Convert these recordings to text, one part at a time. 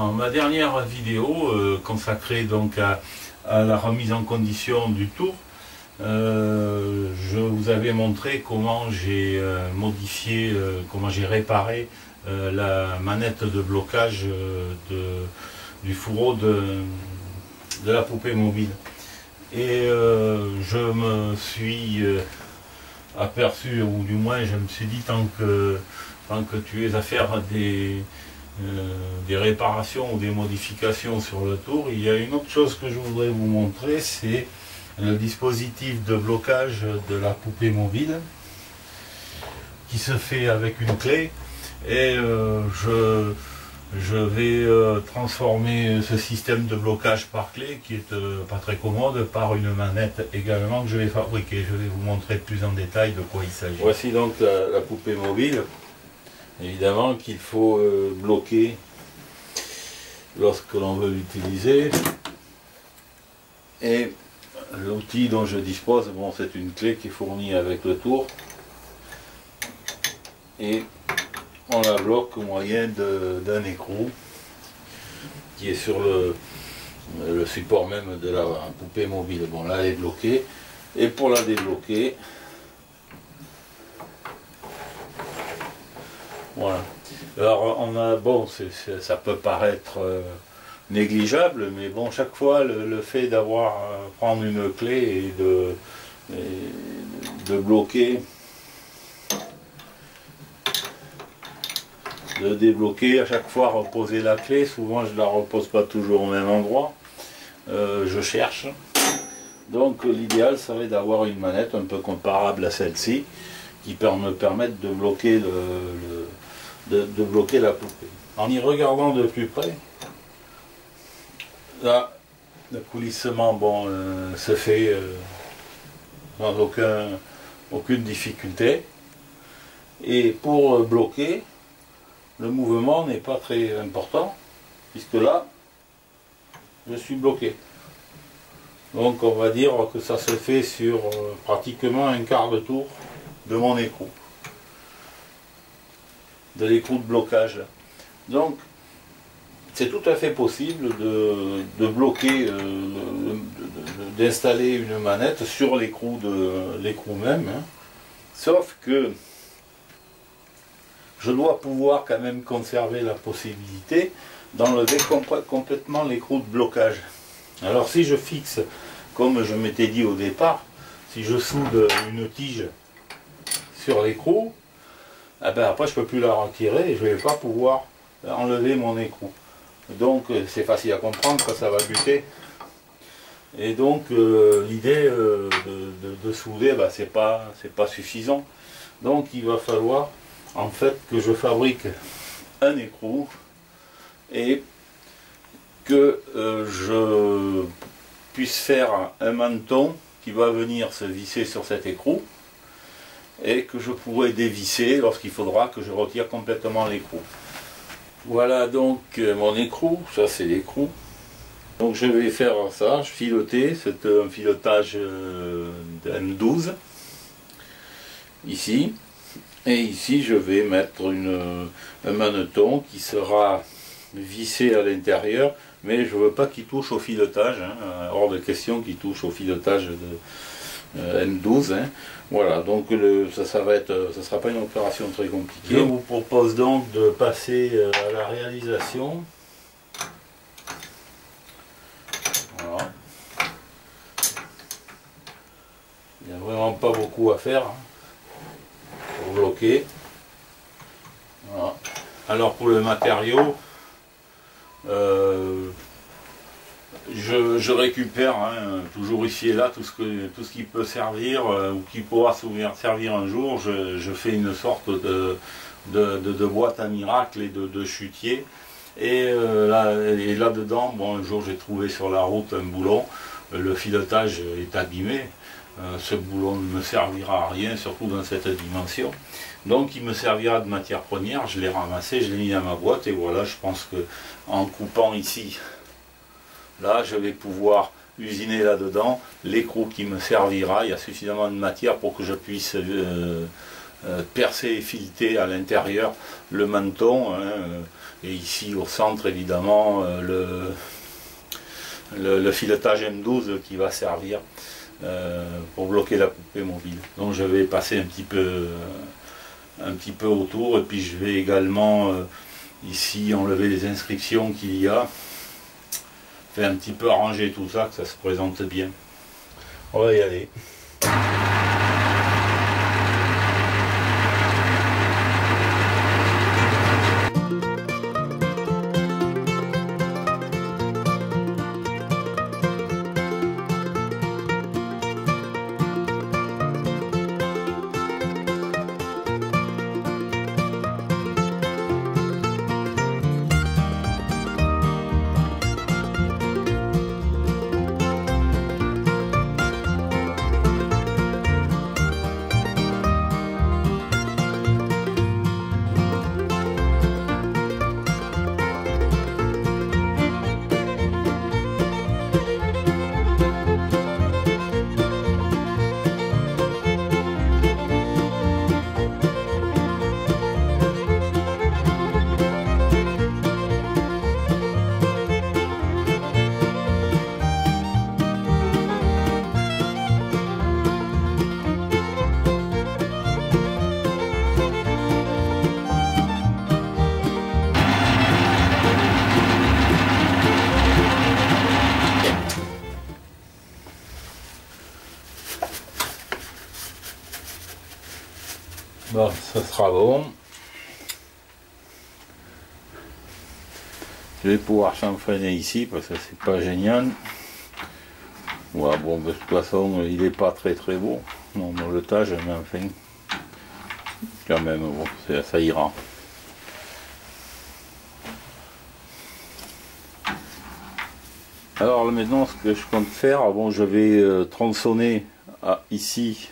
Dans ma dernière vidéo consacrée donc à la remise en condition du tour, je vous avais montré comment j'ai modifié, comment j'ai réparé la manette de blocage du fourreau de la poupée mobile. Et je me suis aperçu, ou du moins je me suis dit, tant que tu es à faire des réparations ou des modifications sur le tour, il y a une autre chose que je voudrais vous montrer, c'est le dispositif de blocage de la poupée mobile qui se fait avec une clé. Et je vais transformer ce système de blocage par clé, qui est pas très commode, par une manette également que je vais fabriquer. Je vais vous montrer plus en détail de quoi il s'agit. Voici donc la poupée mobile, évidemment qu'il faut bloquer lorsque l'on veut l'utiliser. Et l'outil dont je dispose, bon, c'est une clé qui est fournie avec le tour. Et on la bloque au moyen d'un écrou qui est sur le support même de la poupée mobile. Bon, là elle est bloquée, et pour la débloquer, voilà. Alors on a, bon, ça peut paraître négligeable, mais bon, chaque fois le fait d'avoir prendre une clé et de bloquer, de débloquer, à chaque fois reposer la clé, souvent je ne la repose pas toujours au même endroit, je cherche. Donc l'idéal serait d'avoir une manette un peu comparable à celle-ci, qui me permette de bloquer, de bloquer la poupée. En y regardant de plus près, là, le coulissement, bon, se fait sans aucune difficulté, et pour bloquer, le mouvement n'est pas très important, puisque là, je suis bloqué. Donc on va dire que ça se fait sur pratiquement un quart de tour de mon écrou. De l'écrou de blocage. Donc, c'est tout à fait possible de bloquer, d'installer une manette sur l'écrou même, hein. Sauf que je dois pouvoir quand même conserver la possibilité d'enlever complètement l'écrou de blocage. Alors si je fixe, comme je m'étais dit au départ, si je soude une tige sur l'écrou, eh ben après je ne peux plus la retirer et je ne vais pas pouvoir enlever mon écrou. Donc c'est facile à comprendre que ça va buter. Et donc l'idée de souder, ben, c'est pas suffisant. Donc il va falloir en fait que je fabrique un écrou et que je puisse faire un menton qui va venir se visser sur cet écrou et que je pourrai dévisser lorsqu'il faudra que je retire complètement l'écrou. Voilà donc mon écrou, ça c'est l'écrou. Donc je vais faire ça, je filoter, c'est un filotage M12 ici. Et ici, je vais mettre un manneton qui sera vissé à l'intérieur, mais je ne veux pas qu'il touche au filetage, hein, hors de question qu'il touche au filetage de M12. Hein. Voilà, donc ça ne sera pas une opération très compliquée. Je vous propose donc de passer à la réalisation. Voilà. Il n'y a vraiment pas beaucoup à faire. Hein. Bloqué. Voilà. Alors pour le matériau, je récupère toujours ici et là tout ce qui peut servir ou qui pourra servir un jour. Je fais une sorte de boîte à miracle et de chutier. Et là-dedans, bon, un jour j'ai trouvé sur la route un boulon, le filetage est abîmé. Ce boulon ne me servira à rien, surtout dans cette dimension. Donc il me servira de matière première, je l'ai ramassé, je l'ai mis dans ma boîte, et voilà, je pense que en coupant ici, là, je vais pouvoir usiner là-dedans l'écrou qui me servira. Il y a suffisamment de matière pour que je puisse percer et fileter à l'intérieur le menton, hein, et ici au centre évidemment le filetage M12 qui va servir pour bloquer la poupée mobile. Donc je vais passer un petit peu autour, et puis je vais également ici enlever les inscriptions qu'il y a, faire un petit peu arranger tout ça, que ça se présente bien. On va y aller. Bon, ça sera bon. Je vais pouvoir chanfreiner ici parce que c'est pas génial. Ouais, bon, de toute façon, il n'est pas très beau, mon moletage, mais enfin, quand même, bon, ça ira. Alors maintenant, ce que je compte faire, bon, je vais tronçonner ici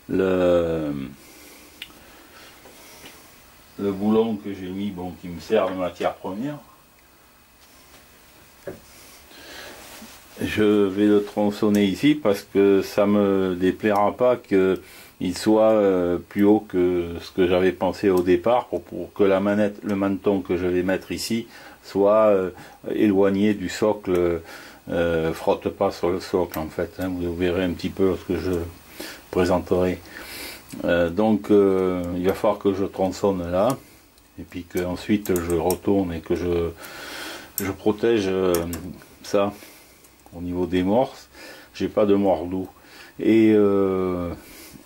le boulon que j'ai mis, bon, qui me sert de matière première. Je vais le tronçonner ici parce que ça me déplaira pas qu'il soit plus haut que ce que j'avais pensé au départ, pour que la manette, le menton que je vais mettre ici soit éloigné du socle, frotte pas sur le socle en fait, hein. Vous verrez un petit peu lorsque je présenterai. Donc il va falloir que je tronçonne là, et puis que ensuite je retourne et que je protège ça au niveau des morses. J'ai pas de mordou, et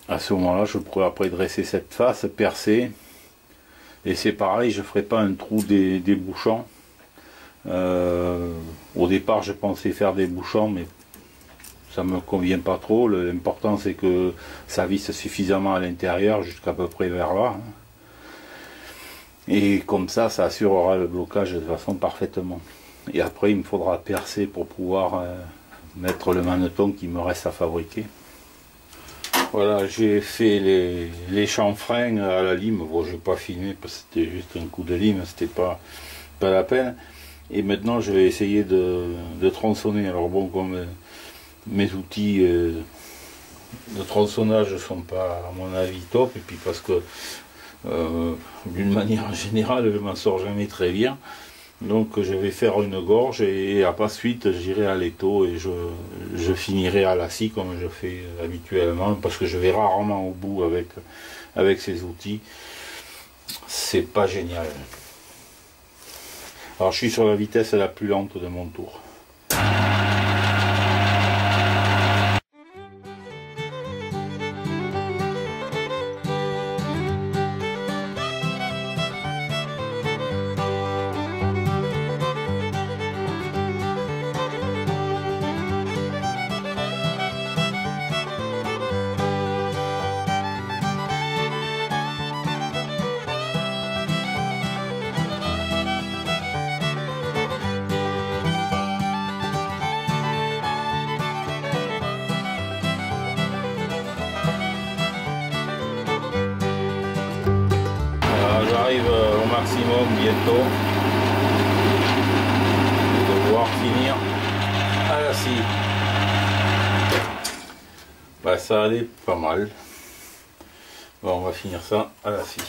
à ce moment là je pourrais après dresser cette face, percer, et c'est pareil, je ferai pas un trou des bouchons. Au départ je pensais faire des bouchons, mais ça me convient pas trop. L'important c'est que ça visse suffisamment à l'intérieur, jusqu'à peu près vers là, hein. Et comme ça, ça assurera le blocage de façon parfaitement. Et après il me faudra percer pour pouvoir mettre le manneton qui me reste à fabriquer. Voilà, j'ai fait les chanfreins à la lime. Bon, je n'ai pas filmé parce que c'était juste un coup de lime, c'était pas la peine. Et maintenant je vais essayer de tronçonner. Alors bon, comme mes outils de tronçonnage ne sont pas à mon avis top, et puis parce que d'une manière générale je m'en sors jamais très bien, donc je vais faire une gorge, et à la suite j'irai à l'étau et je finirai à la scie comme je fais habituellement, parce que je vais rarement au bout avec ces outils. C'est pas génial. Alors je suis sur la vitesse la plus lente de mon tour. J'arrive au maximum bientôt. Je vais devoir finir à la scie. Bah, ça allait pas mal. Bon, on va finir ça à la scie.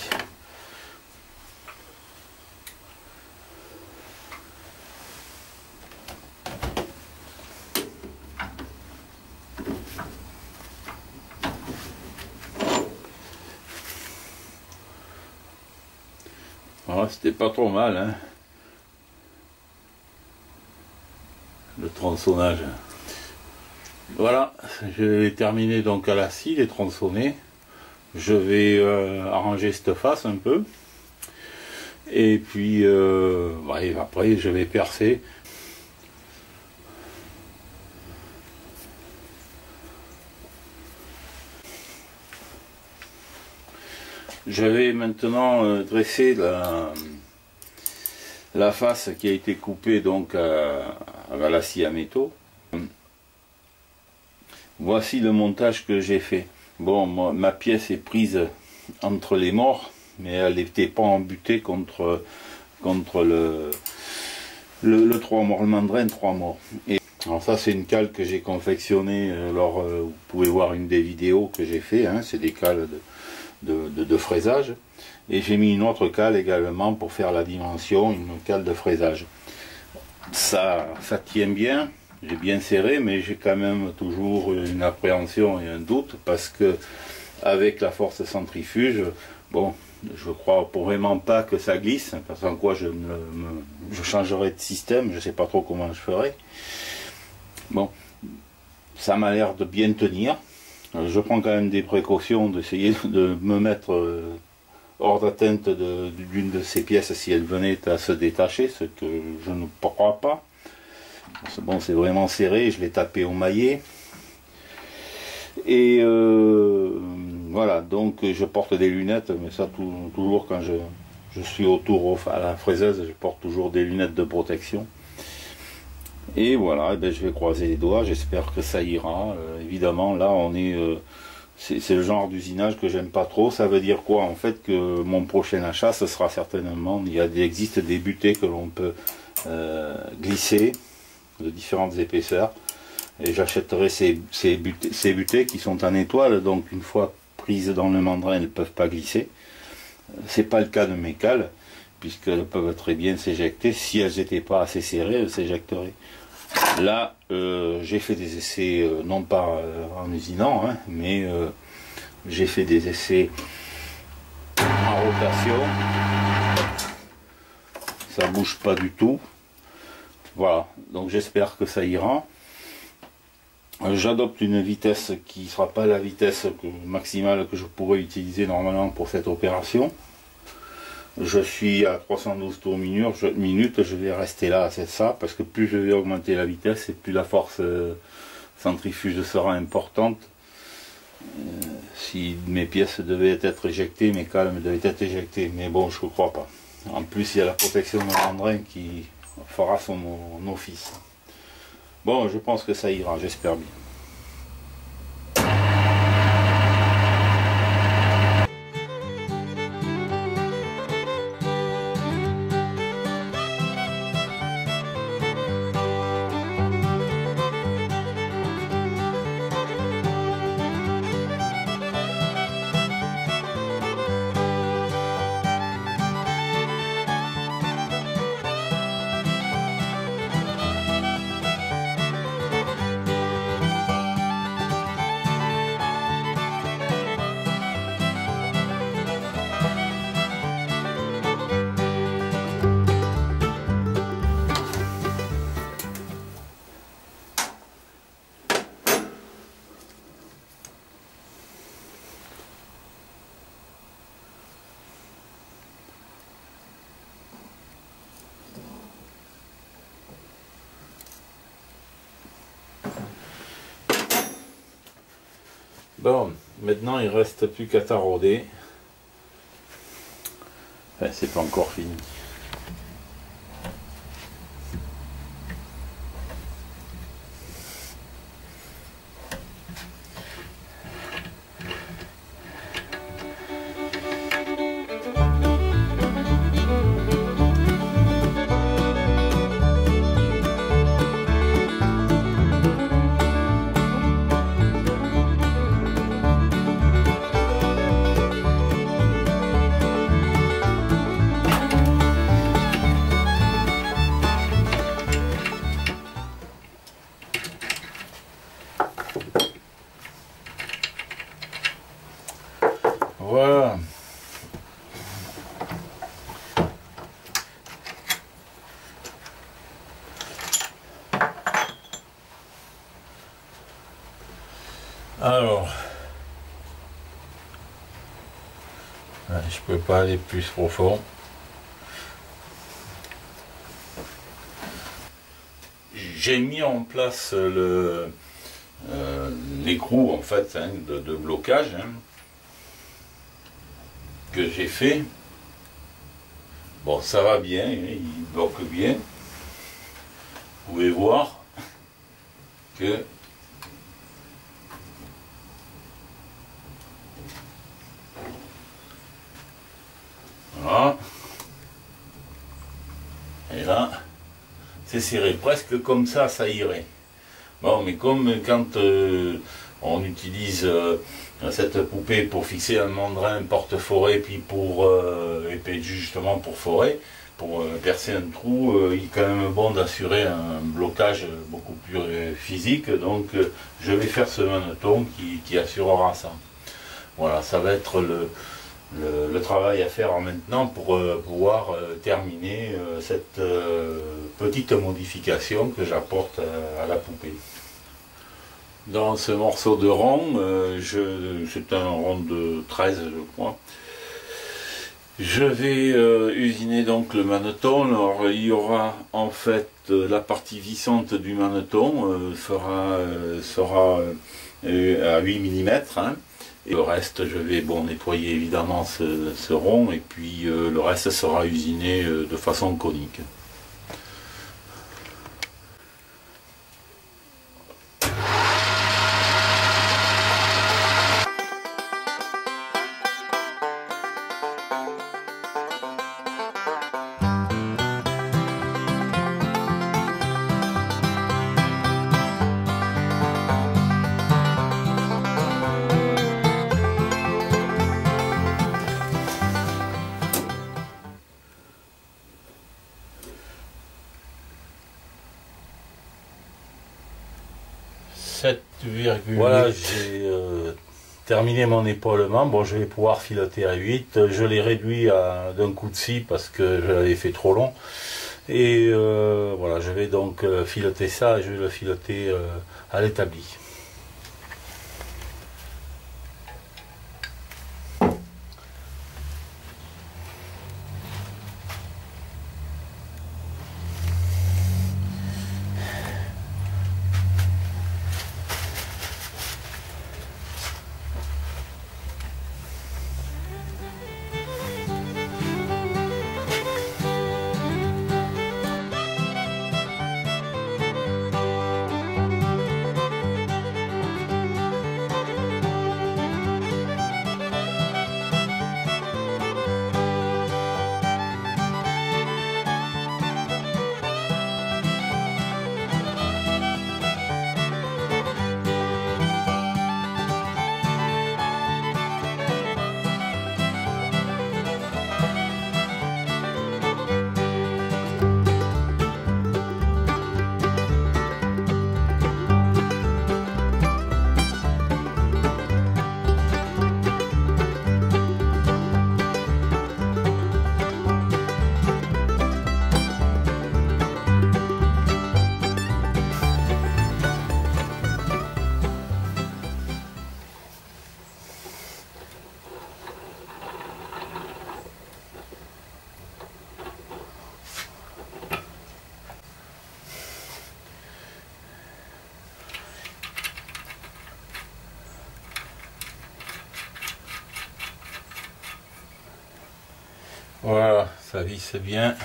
Voilà, c'était pas trop mal, hein, le tronçonnage. Voilà, je vais terminer donc à la scie, les tronçonnés. Je vais arranger cette face un peu. Et puis après je vais percer. Je vais maintenant dresser la face qui a été coupée donc à la scie à métaux. Voici le montage que j'ai fait. Bon, ma pièce est prise entre les morts, mais elle n'était pas embutée contre le 3 morts, le mandrin 3 morts. Et alors ça c'est une cale que j'ai confectionnée, alors vous pouvez voir une des vidéos que j'ai fait, hein, c'est des cales de fraisage. Et j'ai mis une autre cale également pour faire la dimension, une cale de fraisage. Ça tient bien. J'ai bien serré, mais j'ai quand même toujours une appréhension et un doute parce que avec la force centrifuge, bon, je crois vraiment pas que ça glisse, parce qu'en quoi je changerai de système, je sais pas trop comment je ferai. Bon, ça m'a l'air de bien tenir. Je prends quand même des précautions d'essayer de me mettre hors d'atteinte d'une de ces pièces si elle venait à se détacher, ce que je ne crois pas. Bon, c'est vraiment serré, je l'ai tapé au maillet. Et voilà, donc je porte des lunettes, mais ça toujours quand je suis autour à la fraiseuse, je porte toujours des lunettes de protection. Et voilà, et bien, je vais croiser les doigts, j'espère que ça ira. Évidemment, là on est... c'est le genre d'usinage que j'aime pas trop. Ça veut dire quoi? En fait, que mon prochain achat, ce sera certainement... Il existe des butées que l'on peut glisser de différentes épaisseurs, et j'achèterai ces butées qui sont en étoile, donc une fois prises dans le mandrin elles ne peuvent pas glisser. C'est pas le cas de mes cales, puisqu'elles peuvent très bien s'éjecter. Si elles n'étaient pas assez serrées, elles s'éjecteraient. Là j'ai fait des essais, non pas en usinant, hein, mais j'ai fait des essais en rotation. Ça bouge pas du tout. Voilà, donc j'espère que ça ira. J'adopte une vitesse qui ne sera pas la vitesse maximale que je pourrais utiliser normalement pour cette opération. Je suis à 312 tours minute, je vais rester là, c'est ça, parce que plus je vais augmenter la vitesse et plus la force centrifuge sera importante. Si mes pièces devaient être éjectées, mes cales devaient être éjectées, mais bon, je ne crois pas. En plus, il y a la protection de mandrin qui fera son office. Bon, je pense que ça ira, j'espère bien. Bon, maintenant il reste plus qu'à tarauder. Enfin, c'est pas encore fini. Alors, je peux pas aller plus profond. J'ai mis en place l'écrou en fait de blocage que j'ai fait. Bon, ça va bien, il bloque bien. Vous pouvez voir que voilà. Et là, c'est serré, presque comme ça irait. Bon, mais comme quand on utilise cette poupée pour fixer un mandrin porte-forêt, puis et puis justement pour forêt, pour percer un trou, il est quand même bon d'assurer un blocage beaucoup plus physique. Donc je vais faire ce maneton qui assurera ça. Voilà, ça va être le travail à faire maintenant pour pouvoir terminer cette petite modification que j'apporte à la poupée. Dans ce morceau de rond, c'est un rond de 13 je crois, je vais usiner donc le maneton. Alors il y aura en fait la partie vissante du maneton sera à 8 mm, et le reste je vais nettoyer évidemment ce rond, et puis le reste sera usiné de façon conique. Voilà, j'ai terminé mon épaulement. Bon, je vais pouvoir fileter à 8. Je l'ai réduit d'un coup de scie parce que je l'avais fait trop long. Et voilà, je vais donc fileter ça, et je vais le fileter à l'établi. Voilà, ça visse bien.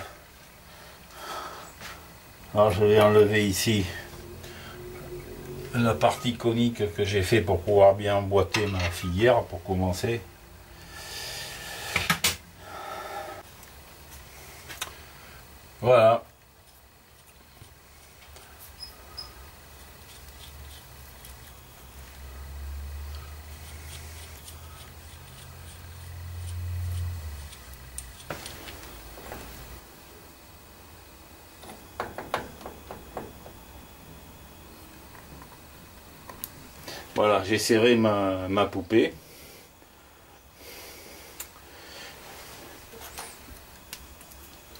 Alors je vais enlever ici la partie conique que j'ai fait pour pouvoir bien emboîter ma filière pour commencer. Voilà. Voilà, j'ai serré ma poupée.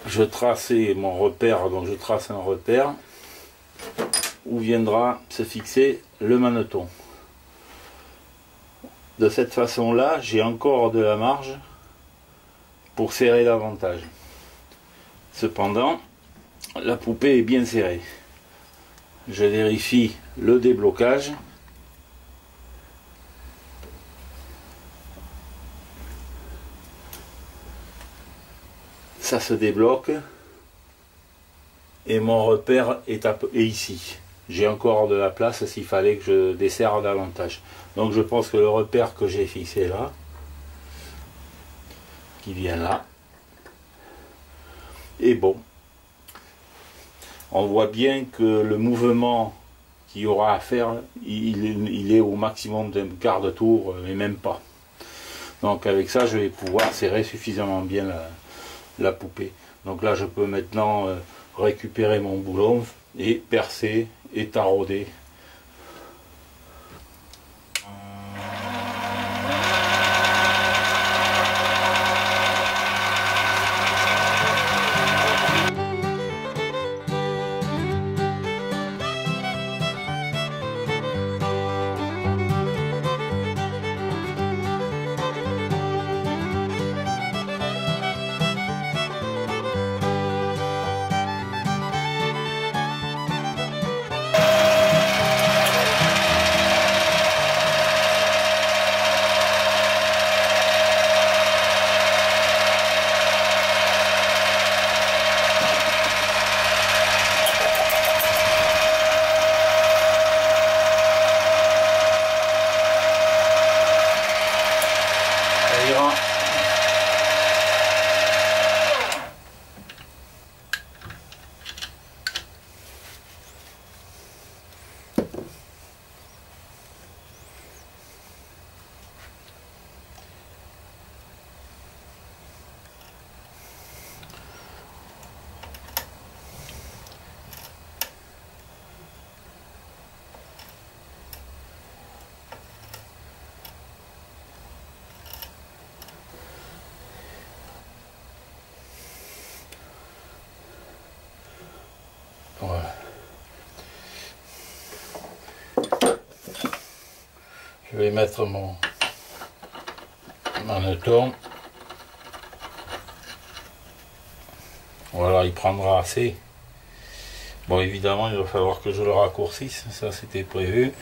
Je traçais mon repère, donc je trace un repère où viendra se fixer le maneton. De cette façon-là, j'ai encore de la marge pour serrer davantage. Cependant, la poupée est bien serrée. Je vérifie le déblocage. Ça se débloque. Et mon repère est ici. J'ai encore de la place s'il fallait que je desserre davantage. Donc je pense que le repère que j'ai fixé là, qui vient là, est bon. On voit bien que le mouvement qu'il y aura à faire, il est au maximum d'un quart de tour, et même pas. Donc avec ça, je vais pouvoir serrer suffisamment bien la poupée. Donc là, je peux maintenant récupérer mon boulon et percer et tarauder. Voilà. Je vais mettre mon manneton. Voilà, il prendra assez. Bon, évidemment, il va falloir que je le raccourcisse. Ça, c'était prévu.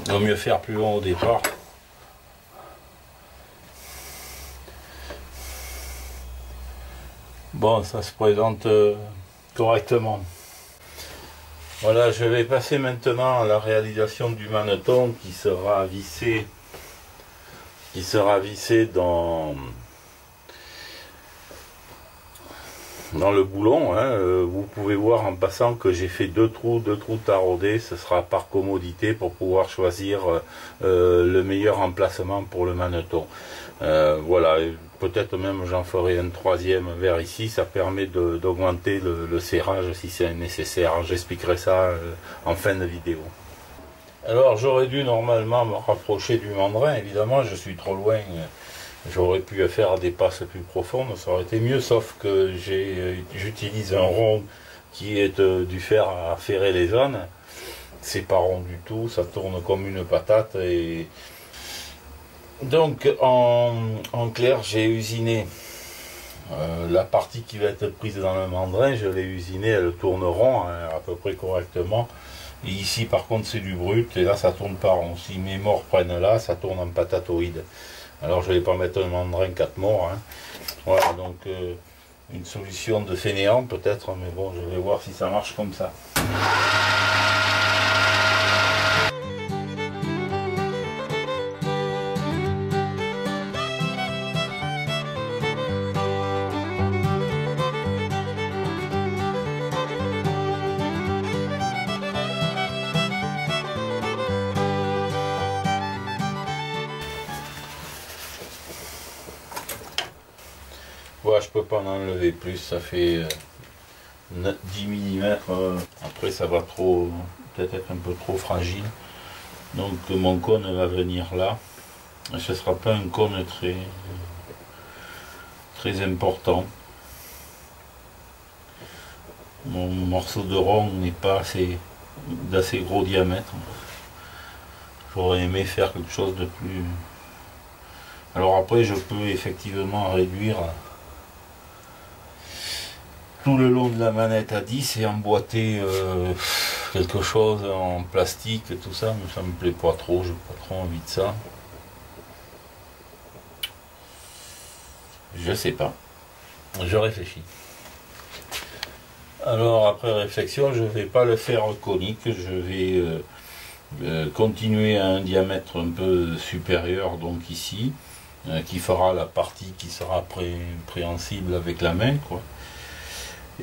Il vaut mieux faire plus long au départ. Bon, ça se présente correctement. Voilà, je vais passer maintenant à la réalisation du manneton qui sera vissé dans le boulon. Vous pouvez voir en passant que j'ai fait deux trous taraudés. Ce sera par commodité pour pouvoir choisir le meilleur emplacement pour le manneton. Voilà, peut-être même j'en ferai un troisième vers ici. Ça permet d'augmenter le serrage si c'est nécessaire. J'expliquerai ça en fin de vidéo. Alors j'aurais dû normalement me rapprocher du mandrin. Évidemment, je suis trop loin. J'aurais pu faire des passes plus profondes, ça aurait été mieux, sauf que j'utilise un rond qui est du fer à ferrer les zones. C'est pas rond du tout, ça tourne comme une patate. Et donc en clair, j'ai usiné la partie qui va être prise dans le mandrin, je l'ai usinée, elle tourne rond à peu près correctement. Et ici par contre c'est du brut, et là ça tourne pas rond. Si mes morts prennent là, ça tourne en patatoïde. Alors je ne vais pas mettre un mandrin 4 morts. Voilà, donc une solution de fainéant peut-être, mais bon, je vais voir si ça marche comme ça. Voilà, je peux pas en enlever plus, ça fait 10 mm. Après ça va peut-être être un peu trop fragile. Donc mon cône va venir là. Et ce sera pas un cône très important. Mon morceau de rond n'est pas d'assez gros diamètre. J'aurais aimé faire quelque chose de plus... Alors après je peux effectivement réduire tout le long de la manette à 10 et emboîter quelque chose en plastique et tout ça, mais ça me plaît pas trop, j'ai pas trop envie de ça. Je sais pas, je réfléchis. Alors après réflexion, je vais pas le faire conique, je vais continuer à un diamètre un peu supérieur, donc ici, qui fera la partie qui sera préhensible avec la main, quoi.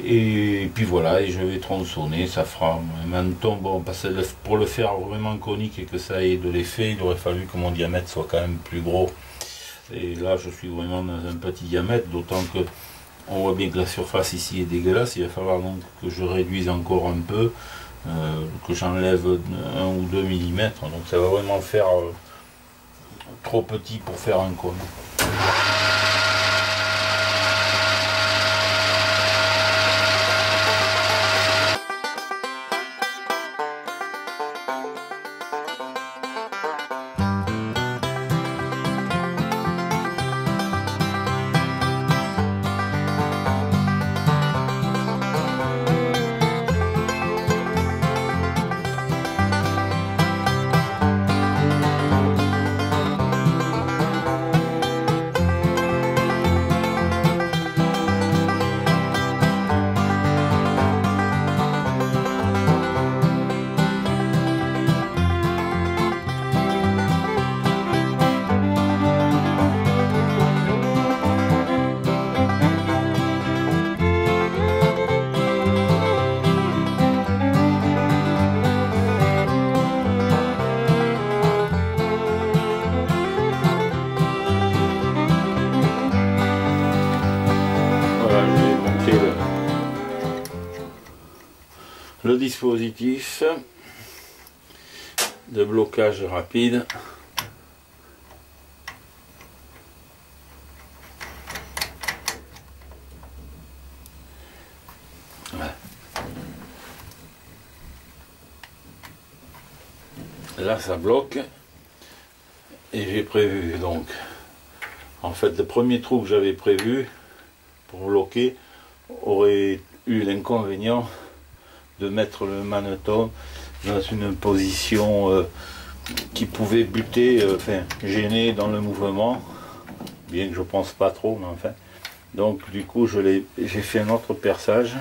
Et puis voilà, et je vais tronçonner, ça fera en même temps, bon, parce que pour le faire vraiment conique et que ça ait de l'effet, il aurait fallu que mon diamètre soit quand même plus gros. Et là, je suis vraiment dans un petit diamètre, d'autant que on voit bien que la surface ici est dégueulasse. Il va falloir donc que je réduise encore un peu, que j'enlève 1 ou 2 mm. Donc ça va vraiment faire trop petit pour faire un cône. Le dispositif de blocage rapide. Voilà. Là ça bloque et j'ai prévu donc en fait le premier trou que j'avais prévu pour bloquer aurait eu l'inconvénient de mettre le manneton dans une position qui pouvait buter, enfin gêner dans le mouvement, bien que je pense pas trop, mais enfin. Donc du coup j'ai fait un autre perçage.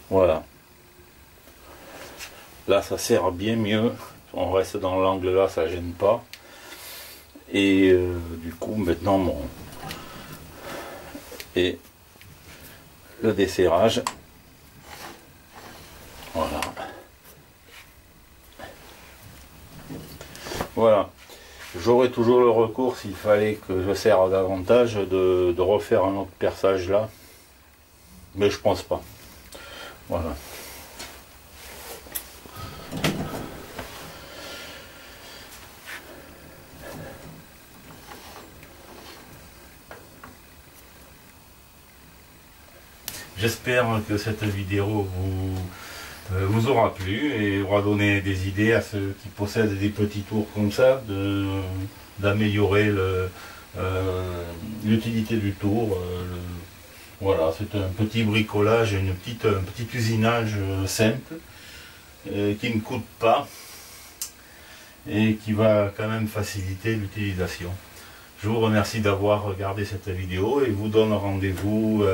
Voilà. Là ça sert bien mieux. On reste dans l'angle là, ça gêne pas. Et du coup maintenant mon et le desserrage, voilà. Voilà, j'aurai toujours le recours s'il fallait que je serre davantage de refaire un autre perçage là, mais je pense pas. Voilà. J'espère que cette vidéo vous aura plu et aura donné des idées à ceux qui possèdent des petits tours comme ça, d'améliorer l'utilité du tour. Voilà, c'est un petit bricolage, un petit usinage simple qui ne coûte pas et qui va quand même faciliter l'utilisation. Je vous remercie d'avoir regardé cette vidéo et vous donne rendez-vous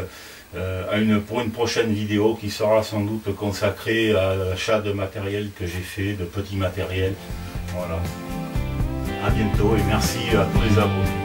pour une prochaine vidéo qui sera sans doute consacrée à l'achat de matériel que j'ai fait, de petits matériels. Voilà. À bientôt et merci à tous les abonnés.